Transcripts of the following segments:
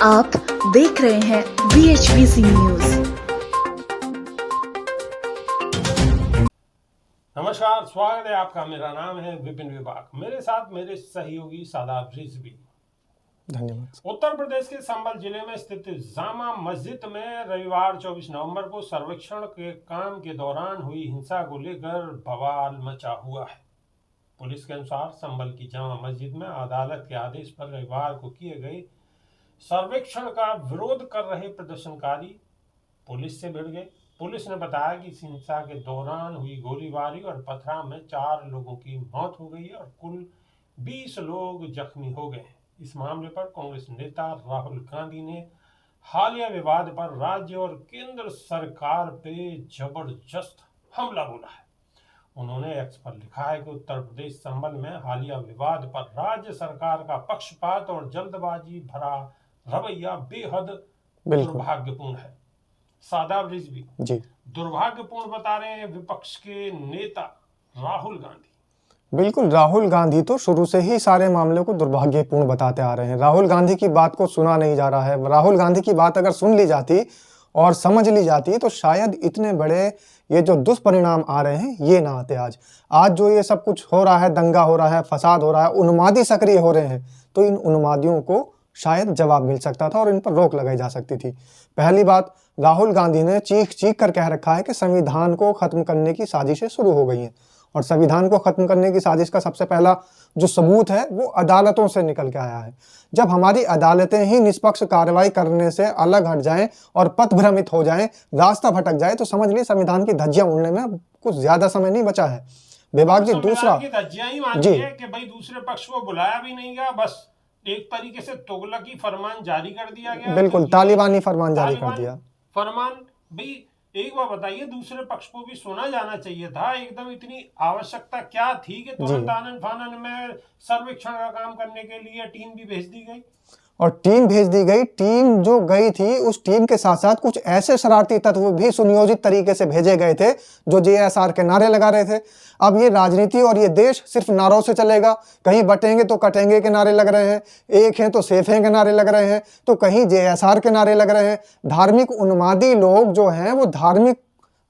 आप देख रहे हैं VHVC न्यूज। नमस्कार, स्वागत है आपका। मेरा नाम है विपिन विभाग। मेरे साथ मेरे सहयोगी सादाब रिजवी। धन्यवाद। उत्तर प्रदेश के संभल जिले में स्थित जामा मस्जिद में रविवार 24 नवंबर को सर्वेक्षण के काम के दौरान हुई हिंसा को लेकर बवाल मचा हुआ है। पुलिस के अनुसार संभल की जामा मस्जिद में अदालत के आदेश पर रविवार को किए गए सर्वेक्षण का विरोध कर रहे प्रदर्शनकारी पुलिस से भिड़ गए। पुलिस ने बताया कि इस हिंसा के दौरान हुई गोलीबारी और पथराव में 4 लोगों की मौत हो गई और कुल 20 लोग जख्मी हो गए। इस मामले पर कांग्रेस नेता राहुल गांधी ने हालिया विवाद पर राज्य और केंद्र सरकार पे जबरदस्त हमला बोला है। उन्होंने एक्स पर लिखा है कि उत्तर प्रदेश संभल में हालिया विवाद पर राज्य सरकार का पक्षपात और जल्दबाजी भरा रवैया बेहद दुर्भाग्यपूर्ण है। सादाब रिजवी जी, दुर्भाग्यपूर्ण बता रहे हैं विपक्ष के नेता राहुल गांधी। बिल्कुल। राहुल गांधी तो शुरू से ही सारे मामले को दुर्भाग्यपूर्ण बताते आ रहे हैं। राहुल गांधी की बात को सुना नहीं जा रहा है। राहुल गांधी की बात अगर सुन ली जाती और समझ ली जाती तो शायद इतने बड़े ये जो दुष्परिणाम आ रहे हैं ये ना आते। आज जो ये सब कुछ हो रहा है, दंगा हो रहा है, फसाद हो रहा है, उन्मादी सक्रिय हो रहे हैं, तो इन उन्मादियों को शायद जवाब मिल सकता था और इन पर रोक लगाई जा सकती थी। पहली बात, राहुल गांधी ने चीख चीख कर कह रखा है कि संविधान को खत्म करने की साजिशें शुरू हो गई हैं और संविधान को खत्म करने की साजिश का सबसे पहला जो सबूत है वो अदालतों से निकल के आया है। जब हमारी अदालतें ही निष्पक्ष कार्रवाई करने से अलग हट जाएं और पथभ्रमित हो जाएं, रास्ता भटक जाए, तो समझ लीजिए संविधान की धज्जियां उड़ने में कुछ ज्यादा समय नहीं बचा है। विभाग जी, दूसरा जी कि भाई दूसरे पक्ष को बुलाया भी नहीं गया, बस एक तरीके से तुगलकी फरमान जारी कर दिया गया। बिल्कुल, तालिबानी फरमान जारी कर दिया। फरमान भाई एक बार बताइए, दूसरे पक्ष को भी सुना जाना चाहिए था। एकदम इतनी आवश्यकता क्या थी कि तुरंत आनन फानन में सर्वेक्षण का काम करने के लिए टीम भी भेज दी गई। और टीम भेज दी गई। टीम जो गई थी उस टीम के साथ साथ कुछ ऐसे शरारती तत्व भी सुनियोजित तरीके से भेजे गए थे जो JSR के नारे लगा रहे थे। अब ये राजनीति और ये देश सिर्फ नारों से चलेगा। कहीं बटेंगे तो कटेंगे के नारे लग रहे हैं, एक हैं तो सेफ हैं के नारे लग रहे हैं, तो कहीं JSR के नारे लग रहे हैं। धार्मिक उन्मादी लोग जो हैं वो धार्मिक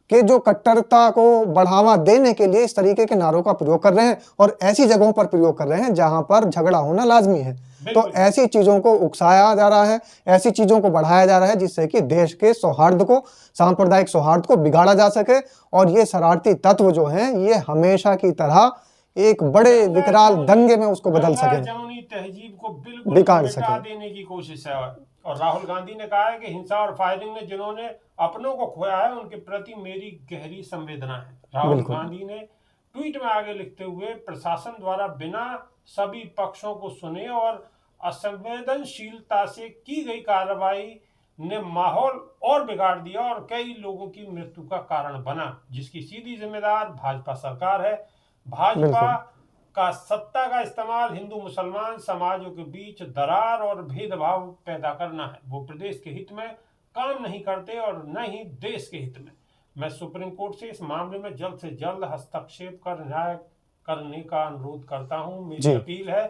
के जो कट्टरता को बढ़ावा देने के लिए इस तरीके के नारों का प्रयोग कर रहे हैं और ऐसी जगहों पर प्रयोग कर रहे हैं जहां पर झगड़ा होना लाजमी है। तो ऐसी चीजों को उकसाया जा रहा है, ऐसी चीजों को बढ़ाया जा रहा है जिससे कि देश के सौहार्द को, सांप्रदायिक सौहार्द को बिगाड़ा जा सके और ये शरारती तत्व जो हैं ये हमेशा की तरह एक बड़े विकराल दंगे में उसको बदल सके, तहजीब को बिल्कुल बिगाड़ मिटा सके। देने की कोशिश है। और राहुल गांधी ने कहा है कि हिंसा और फायरिंग में जिन्होंने अपनों को खोया है उनके प्रति मेरी गहरी संवेदना है। राहुल गांधी ने ट्वीट में आगे लिखते हुए प्रशासन द्वारा बिना सभी पक्षों को सुने और असंवेदनशीलता से की गई कार्रवाई ने माहौल और बिगाड़ दिया और कई लोगों की मृत्यु का कारण बना, जिसकी सीधी जिम्मेदार भाजपा सरकार है। भाजपा का सत्ता का इस्तेमाल हिंदू मुसलमान समाजों के बीच दरार और भेदभाव पैदा करना है। वो प्रदेश के हित में काम नहीं करते और न ही देश के हित में। मैं सुप्रीम कोर्ट से इस मामले में जल्द से जल्द हस्तक्षेप कर न्याय करने का अनुरोध करता हूं। मेरी अपील है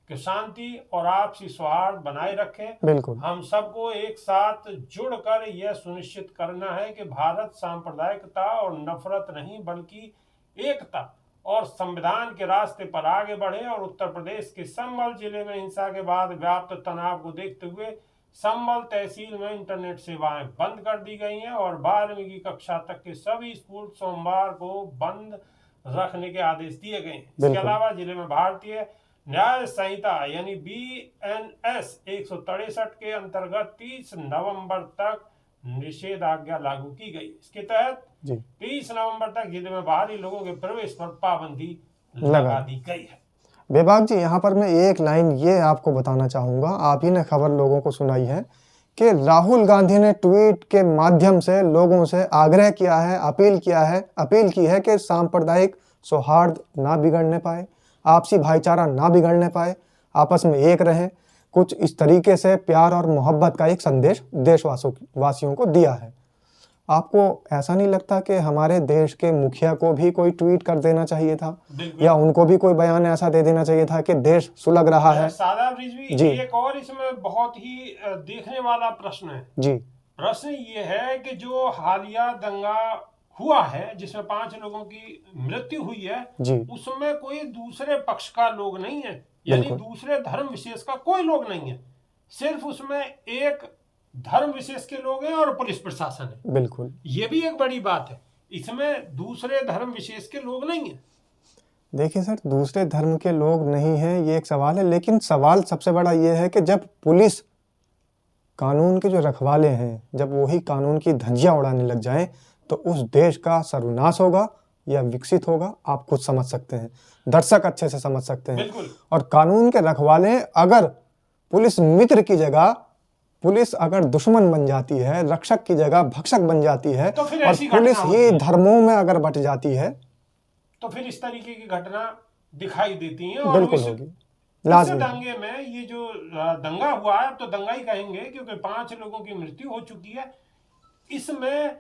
कि शांति और आपसी सौहार्द बनाए रखें। हम सबको एक साथ जुड़कर यह सुनिश्चित करना है कि भारत सांप्रदायिकता और नफरत नहीं बल्कि एकता और संविधान के रास्ते पर आगे बढ़े। और उत्तर प्रदेश के संभल जिले में हिंसा के बाद व्याप्त तनाव को देखते हुए संभल तहसील में इंटरनेट सेवाएं बंद कर दी गई हैं और 12वीं की कक्षा तक के सभी स्कूल सोमवार को बंद रखने के आदेश दिए गए हैं। इसके अलावा जिले में भारतीय न्याय संहिता यानी BNS 163 के अंतर्गत 30 नवंबर तक निषेधाज्ञा लागू की गई। इसके तहत 30 नवंबर तक जिले में बाहरी लोगों के प्रवेश पर पाबंदी लगा दी गई है। विभाग जी, यहाँ पर मैं एक लाइन ये आपको बताना चाहूँगा। आप ही ने खबर लोगों को सुनाई है कि राहुल गांधी ने ट्वीट के माध्यम से लोगों से आग्रह किया है, अपील की है कि सांप्रदायिक सौहार्द ना बिगड़ने पाए, आपसी भाईचारा ना बिगड़ने पाए, आपस में एक रहें। कुछ इस तरीके से प्यार और मोहब्बत का एक संदेश देशवासियों को दिया है। आपको ऐसा नहीं लगता कि हमारे देश के मुखिया को भी कोई ट्वीट कर देना चाहिए था, बिल्कुल। या उनको भी कोई बयान ऐसा दे देना चाहिए था कि देश सुलग रहा है? शादाब रिजवी, जी। एक और इसमें बहुत ही देखने वाला प्रश्न है। जी। प्रश्न ये है कि जो हालिया दंगा हुआ है जिसमें 5 लोगों की मृत्यु हुई है, जी। उसमें कोई दूसरे पक्ष का लोग नहीं है, यानी दूसरे धर्म विशेष का कोई लोग नहीं है, सिर्फ उसमें एक धर्म विशेष के लोग हैं और पुलिस प्रशासन है। बिल्कुल, ये भी एक बड़ी बात है, इसमें दूसरे धर्म विशेष के लोग नहीं है। देखिए सर, दूसरे धर्म के लोग नहीं हैं ये एक सवाल है, लेकिन सवाल सबसे बड़ा ये है कि जब पुलिस कानून के जो रखवाले हैं, जब वही कानून की धज्जियां उड़ाने लग जाएं, तो उस देश का सर्वनाश होगा या विकसित होगा, आप खुद समझ सकते हैं, दर्शक अच्छे से समझ सकते हैं। बिल्कुल। और कानून के रखवाले अगर पुलिस मित्र की जगह पुलिस अगर दुश्मन बन जाती है, रक्षक की जगह भक्षक बन जाती है, तो फिर और ऐसी पुलिस घटना ही होती है। धर्मों में अगर बट जाती है, तो फिर इस तरीके की घटना दिखाई देती है। और बिल्कुल इस होगी, इस लाजमी। दंगे में ये जो दंगा हुआ है, अब तो दंगा ही कहेंगे क्योंकि 5 लोगों की मृत्यु हो चुकी है, इसमें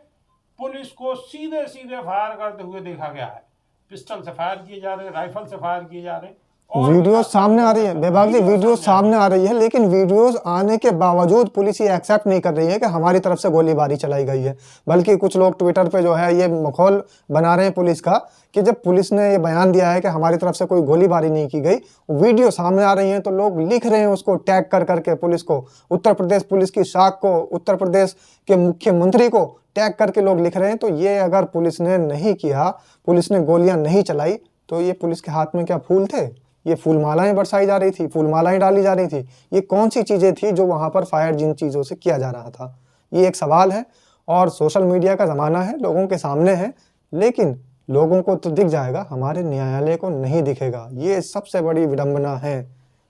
पुलिस को सीधे सीधे फायर करते हुए देखा गया है। पिस्टल से फायर किए जा रहे हैं, राइफल से फायर किए जा रहे हैं, और वीडियो सामने आ रही है बेबाक जी, वीडियो सामने आ रही है, लेकिन वीडियोस आने के बावजूद पुलिस ये एक्सेप्ट नहीं कर रही है कि हमारी तरफ से गोलीबारी चलाई गई है। बल्कि कुछ लोग ट्विटर पे जो है ये मखौल बना रहे हैं पुलिस का कि जब पुलिस ने ये बयान दिया है कि हमारी तरफ से कोई गोलीबारी नहीं की गई, वीडियो सामने आ रही है, तो लोग लिख रहे हैं उसको टैग कर करके पुलिस को, उत्तर प्रदेश पुलिस की शाख को, उत्तर प्रदेश के मुख्यमंत्री को टैग करके लोग लिख रहे हैं। तो ये अगर पुलिस ने नहीं किया, पुलिस ने गोलियां नहीं चलाई, तो ये पुलिस के हाथ में क्या फूल थे? ये फूल मालाएं बरसाई जा रही थी, फूल मालाएं डाली जा रही थी, ये कौन सी चीज़ें थी जो वहाँ पर फायर जिन चीज़ों से किया जा रहा था? ये एक सवाल है। और सोशल मीडिया का ज़माना है, लोगों के सामने है, लेकिन लोगों को तो दिख जाएगा, हमारे न्यायालय को नहीं दिखेगा। ये सबसे बड़ी विडंबना है।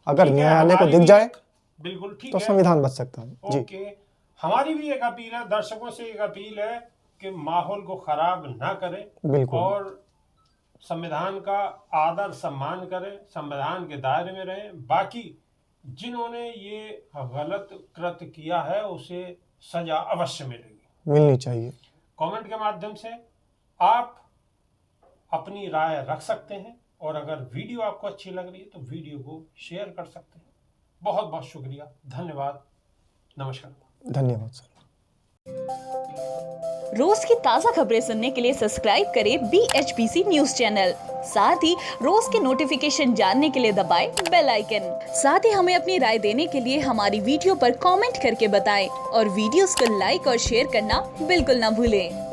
अगर न्यायालय को दिख जाए बिल्कुल ठीक तो है, संविधान बच सकता है। जी, ओके। हमारी भी एक अपील है, दर्शकों से एक अपील है कि माहौल को खराब ना करें, बिल्कुल। और संविधान का आदर सम्मान करें, संविधान के दायरे में रहें। बाकी जिन्होंने ये गलत कृत्य किया है उसे सजा अवश्य मिलनी चाहिए। कमेंट के माध्यम से आप अपनी राय रख सकते हैं, और अगर वीडियो आपको अच्छी लग रही है तो वीडियो को शेयर कर सकते हैं। बहुत बहुत शुक्रिया, धन्यवाद, नमस्कार। धन्यवाद सर। रोज की ताज़ा खबरें सुनने के लिए सब्सक्राइब करें BHPC न्यूज चैनल। साथ ही रोज के नोटिफिकेशन जानने के लिए दबाएं बेल आइकन। साथ ही हमें अपनी राय देने के लिए हमारी वीडियो पर कमेंट करके बताएं, और वीडियोस को लाइक और शेयर करना बिल्कुल ना भूलें।